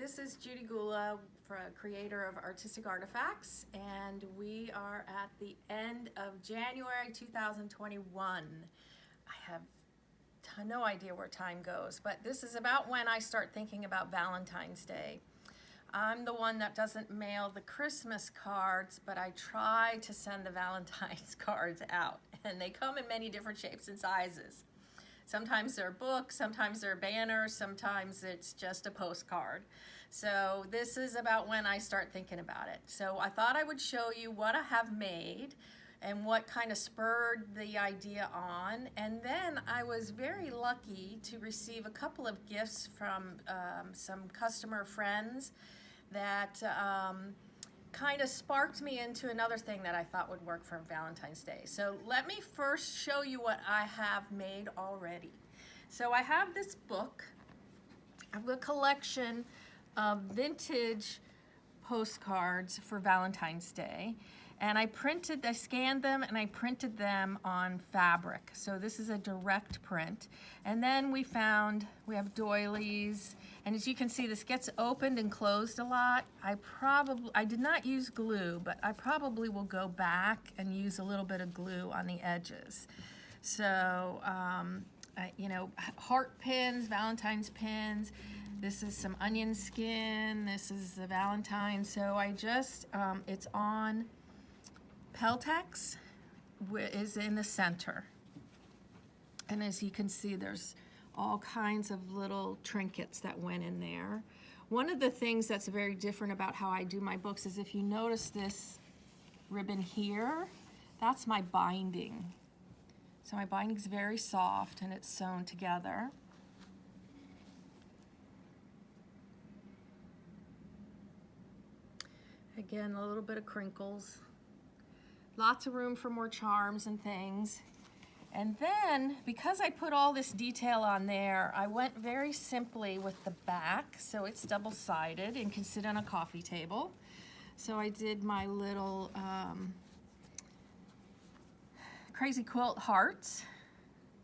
This is Judy Gula, creator of Artistic Artifacts, and we are at the end of January 2021. I have no idea where time goes, but this is about when I start thinking about Valentine's Day. I'm the one that doesn't mail the Christmas cards, but I try to send the Valentine's cards out, and they come in many different shapes and sizes. Sometimes they're books, sometimes they're banners, sometimes it's just a postcard. So this is about when I start thinking about it. So I thought I would show you what I have made and what kind of spurred the idea on. And then I was very lucky to receive a couple of gifts from some customer friends that kind of sparked me into another thing that I thought would work for Valentine's Day. So let me first show you what I have made already. So I have this book. I have a collection of vintage postcards for Valentine's Day. And I scanned them and I printed them on fabric. So this is a direct print. And then we have doilies. And as you can see, this gets opened and closed a lot. I did not use glue, but I probably will go back and use a little bit of glue on the edges. So, heart pins, Valentine's pins. This is some onion skin. This is the Valentine. So I just, it's on Peltex, is in the center. And as you can see, there's all kinds of little trinkets that went in there. One of the things that's very different about how I do my books is if you notice this ribbon here, that's my binding. So my binding's very soft and it's sewn together. Again, a little bit of crinkles. Lots of room for more charms and things. And then, because I put all this detail on there, I went very simply with the back, so it's double-sided and can sit on a coffee table. So I did my little crazy quilt hearts,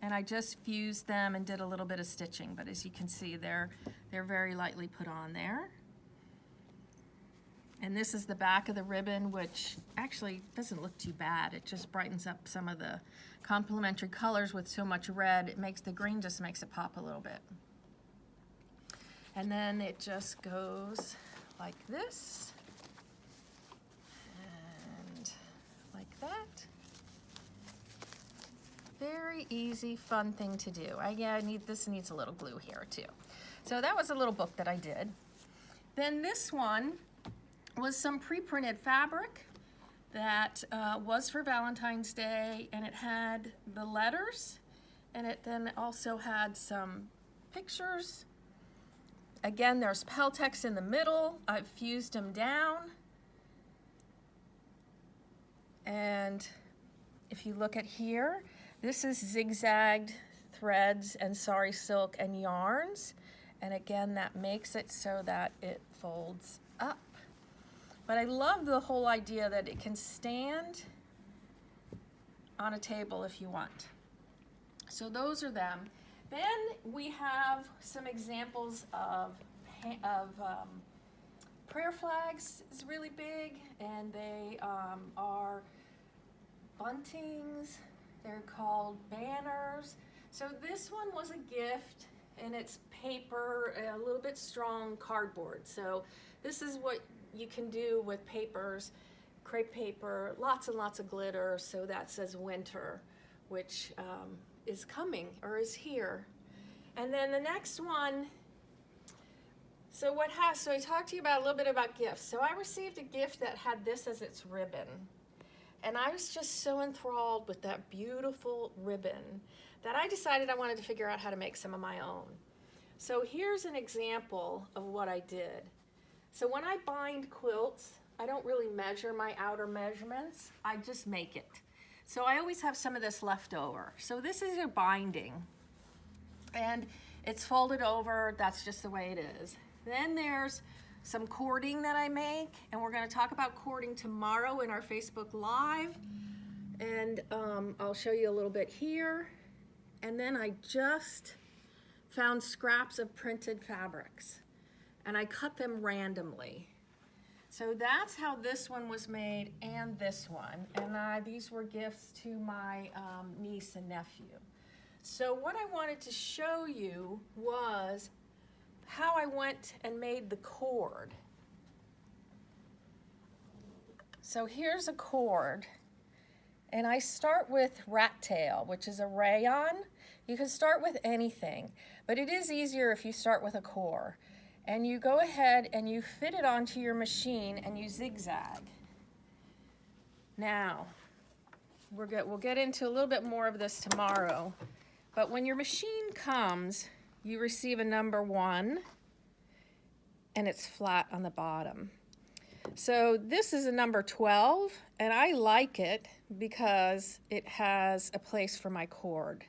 and I just fused them and did a little bit of stitching. But as you can see, they're very lightly put on there. And this is the back of the ribbon, which actually doesn't look too bad. It just brightens up some of the complementary colors with so much red. The green just makes it pop a little bit. And then it just goes like this and like that. Very easy, fun thing to do. This needs a little glue here too. So that was a little book that I did. Then this one was some pre-printed fabric that was for Valentine's Day, and it had the letters, and it then also had some pictures. Again, there's Peltex in the middle. I've fused them down. And if you look at here, this is zigzagged threads and sari silk and yarns. And again, that makes it so that it folds up. But I love the whole idea that it can stand on a table if you want. So those are them. Then we have some examples of prayer flags is really big, and they are buntings. They're called banners. So this one was a gift, and it's paper, a little bit strong cardboard. So this is what you can do with papers, crepe paper, lots and lots of glitter, so that says winter, which is coming or is here. And then the next one, so I talked to you about a little bit about gifts. So I received a gift that had this as its ribbon. And I was just so enthralled with that beautiful ribbon that I decided I wanted to figure out how to make some of my own. So here's an example of what I did. So when I bind quilts, I don't really measure my outer measurements, I just make it. So I always have some of this left over. So this is a binding, and it's folded over, that's just the way it is. Then there's some cording that I make, and we're gonna talk about cording tomorrow in our Facebook Live, and I'll show you a little bit here. And then I just found scraps of printed fabrics. and I cut them randomly. So that's how this one was made and this one. And these were gifts to my niece and nephew. So what I wanted to show you was how I went and made the cord. So here's a cord. And I start with rat tail, which is a rayon. You can start with anything, but it is easier if you start with a core. And you go ahead and you fit it onto your machine and you zigzag. Now, we'll get into a little bit more of this tomorrow, but when your machine comes, you receive a number 1 and it's flat on the bottom. So this is a number 12, and I like it because it has a place for my cord.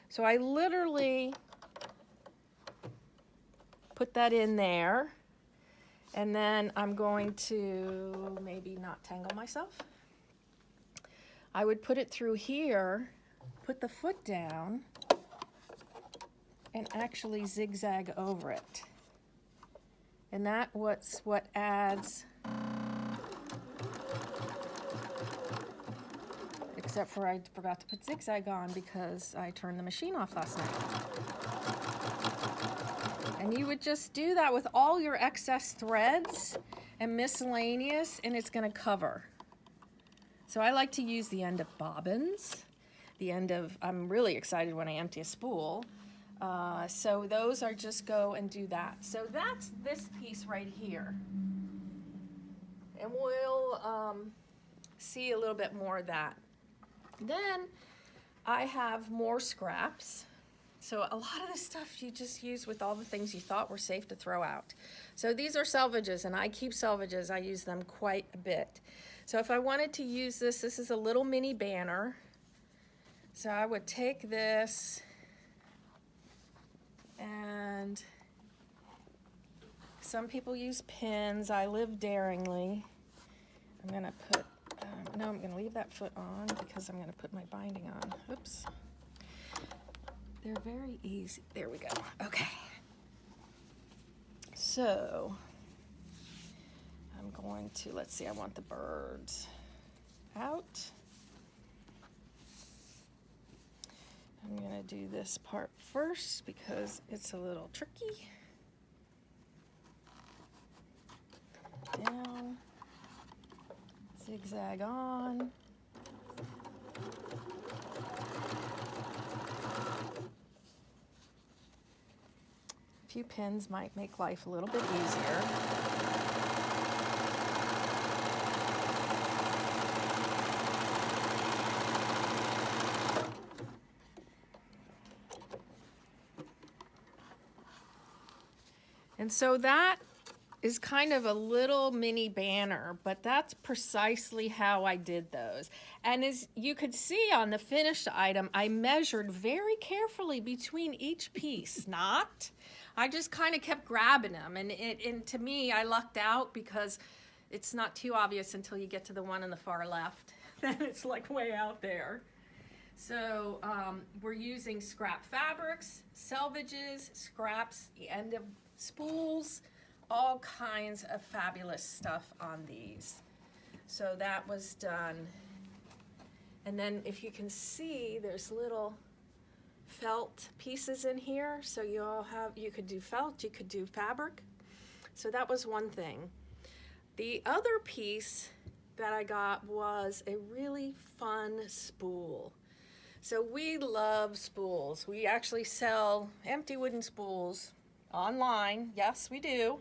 So I literally put that in there, and then I'm going to maybe not tangle myself. I would put it through here, put the foot down, and actually zigzag over it. And that's what adds, except for I forgot to put zigzag on because I turned the machine off last night. And you would just do that with all your excess threads and miscellaneous, and it's going to cover. So I like to use the end of bobbins, I'm really excited when I empty a spool. So those are just go and do that. So that's this piece right here. And we'll see a little bit more of that. Then I have more scraps. So a lot of the stuff you just use with all the things you thought were safe to throw out. So these are selvages, and I keep selvages. I use them quite a bit. So if I wanted to use this is a little mini banner. So I would take this and some people use pins. I live daringly. I'm gonna put, no, I'm gonna leave that foot on because I'm gonna put my binding on. Oops. They're very easy. There we go. Okay. So I'm going to, let's see, I want the birds out. I'm going to do this part first because it's a little tricky. Down, zigzag on. A few pins might make life a little bit easier. And so that is kind of a little mini banner, but that's precisely how I did those. And as you could see on the finished item, I measured very carefully between each piece, I just kind of kept grabbing them, and to me, I lucked out because it's not too obvious until you get to the one on the far left. Then it's like way out there. So we're using scrap fabrics, selvages, scraps, the end of spools, all kinds of fabulous stuff on these. So that was done. And then if you can see, there's little felt pieces in here. So you could do felt, you could do fabric. So that was one thing. The other piece that I got was a really fun spool. So we love spools. We actually sell empty wooden spools online. Yes, we do.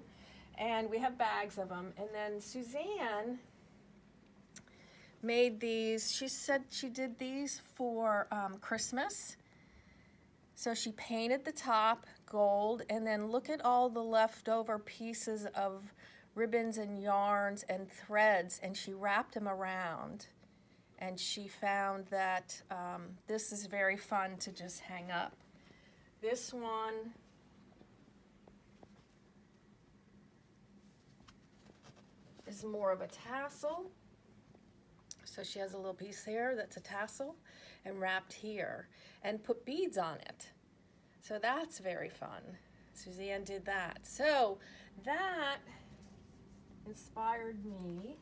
And we have bags of them. And then Suzanne made these. She said she did these for Christmas. So she painted the top gold, and then look at all the leftover pieces of ribbons and yarns and threads, and she wrapped them around. And she found that this is very fun to just hang up. This one is more of a tassel. So she has a little piece here that's a tassel and wrapped here and put beads on it. So that's very fun. Suzanne did that. So that inspired me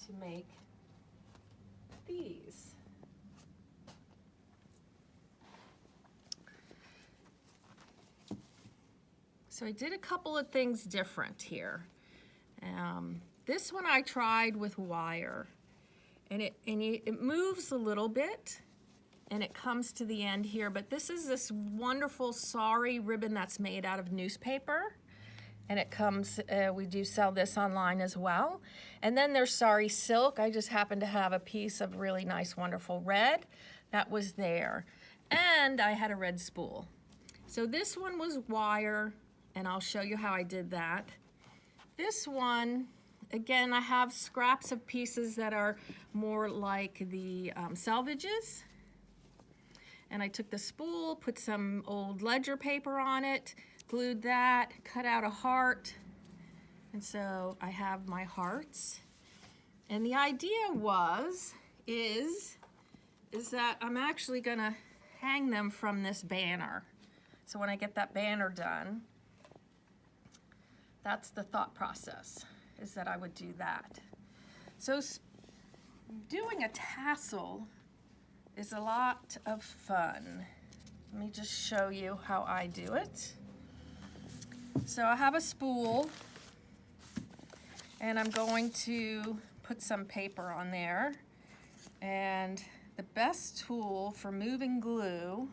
to make these. So I did a couple of things different here. This one I tried with wire, and it moves a little bit, and it comes to the end here, but this is this wonderful sari ribbon that's made out of newspaper, and it comes, we do sell this online as well. And then there's sari silk. I just happen to have a piece of really nice, wonderful red that was there. And I had a red spool. So this one was wire, and I'll show you how I did that. This one, again, I have scraps of pieces that are more like the selvages. And I took the spool, put some old ledger paper on it, glued that, cut out a heart. And so I have my hearts. And the idea is that I'm actually gonna hang them from this banner. So when I get that banner done, that's the thought process, is that I would do that. So doing a tassel is a lot of fun. Let me just show you how I do it. So I have a spool, and I'm going to put some paper on there. And the best tool for moving glue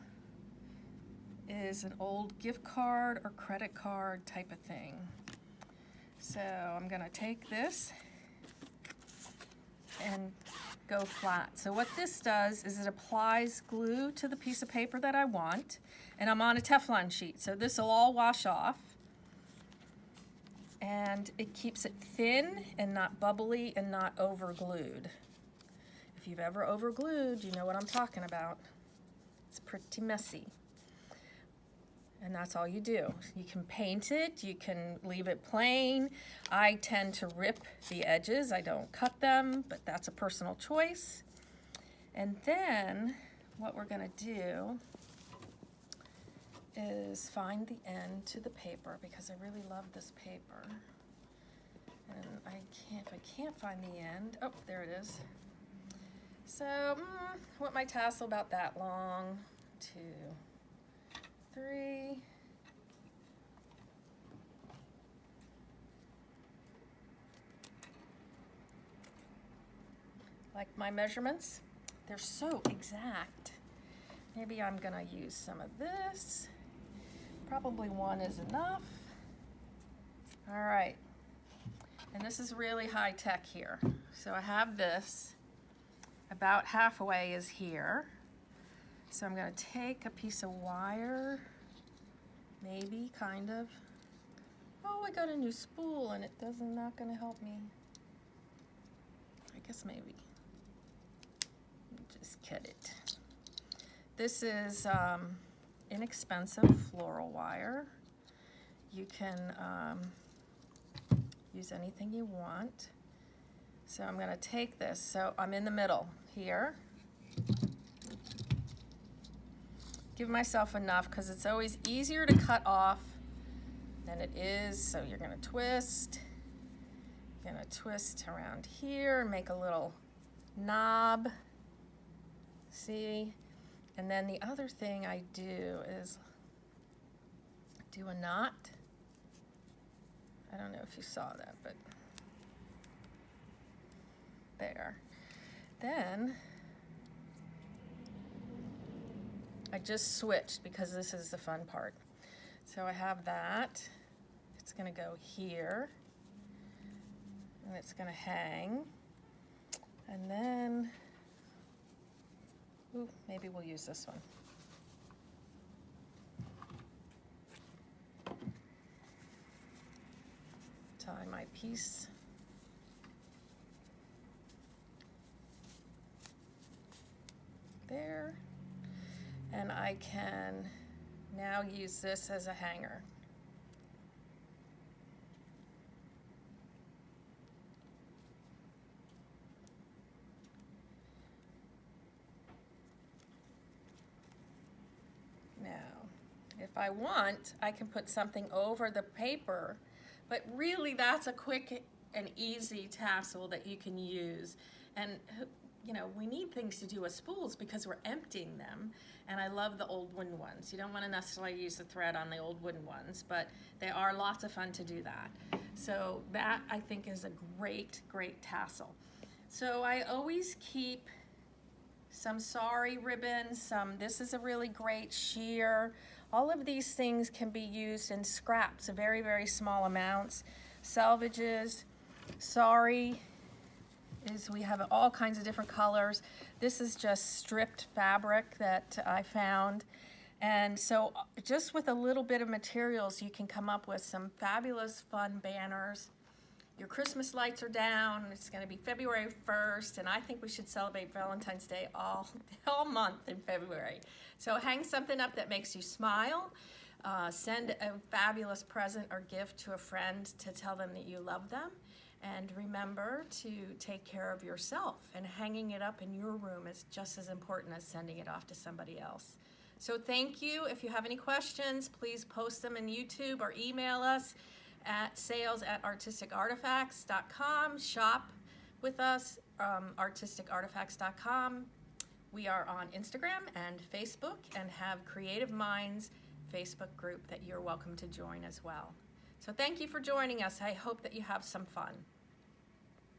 is an old gift card or credit card type of thing. So I'm gonna take this and go flat. So what this does is it applies glue to the piece of paper that I want, and I'm on a Teflon sheet, so this will all wash off. And it keeps it thin and not bubbly and not over glued. If you've ever over glued, you know what I'm talking about. It's pretty messy. And that's all you do. You can paint it, you can leave it plain. I tend to rip the edges, I don't cut them, but that's a personal choice. And then what we're gonna do is find the end to the paper, because I really love this paper. And if I can't find the end, oh, there it is. So I want my tassel about that long. 2, 3. Like my measurements, they're so exact. Maybe I'm gonna use some of this. Probably 1 is enough. All right, and this is really high tech here. So I have this, about halfway is here. So I'm gonna take a piece of wire, maybe, kind of. Oh, I got a new spool and not gonna help me. I guess maybe. Just cut it. This is inexpensive floral wire. You can use anything you want. So I'm gonna take this, so I'm in the middle here. Give myself enough, because it's always easier to cut off than it is. So you're gonna twist. You're gonna twist around here and make a little knob. See? And then the other thing I do is do a knot. I don't know if you saw that, but there. Then I just switched, because this is the fun part. So I have that. It's gonna go here, and it's gonna hang. And then, ooh, maybe we'll use this one. Tie my piece. There. And I can now use this as a hanger. Now, if I want, I can put something over the paper, but really that's a quick and easy tassel that you can use. And you know, we need things to do with spools because we're emptying them, and I love the old wooden ones. You don't want to necessarily use the thread on the old wooden ones, but they are lots of fun to do that. So that, I think, is a great, great tassel. So I always keep some sari ribbons, this is a really great sheer. All of these things can be used in scraps, very, very small amounts. Selvages, sari we have all kinds of different colors. This is just stripped fabric that I found. And so just with a little bit of materials, you can come up with some fabulous, fun banners. Your Christmas lights are down. It's going to be February 1st, and I think we should celebrate Valentine's Day all month in February. So hang something up that makes you smile. Send a fabulous present or gift to a friend to tell them that you love them. And remember to take care of yourself, and hanging it up in your room is just as important as sending it off to somebody else. So thank you. If you have any questions, please post them in YouTube or email us at sales@artisticartifacts.com. Shop with us, artisticartifacts.com. We are on Instagram and Facebook and have Creative Minds Facebook group that you're welcome to join as well. So thank you for joining us. I hope that you have some fun.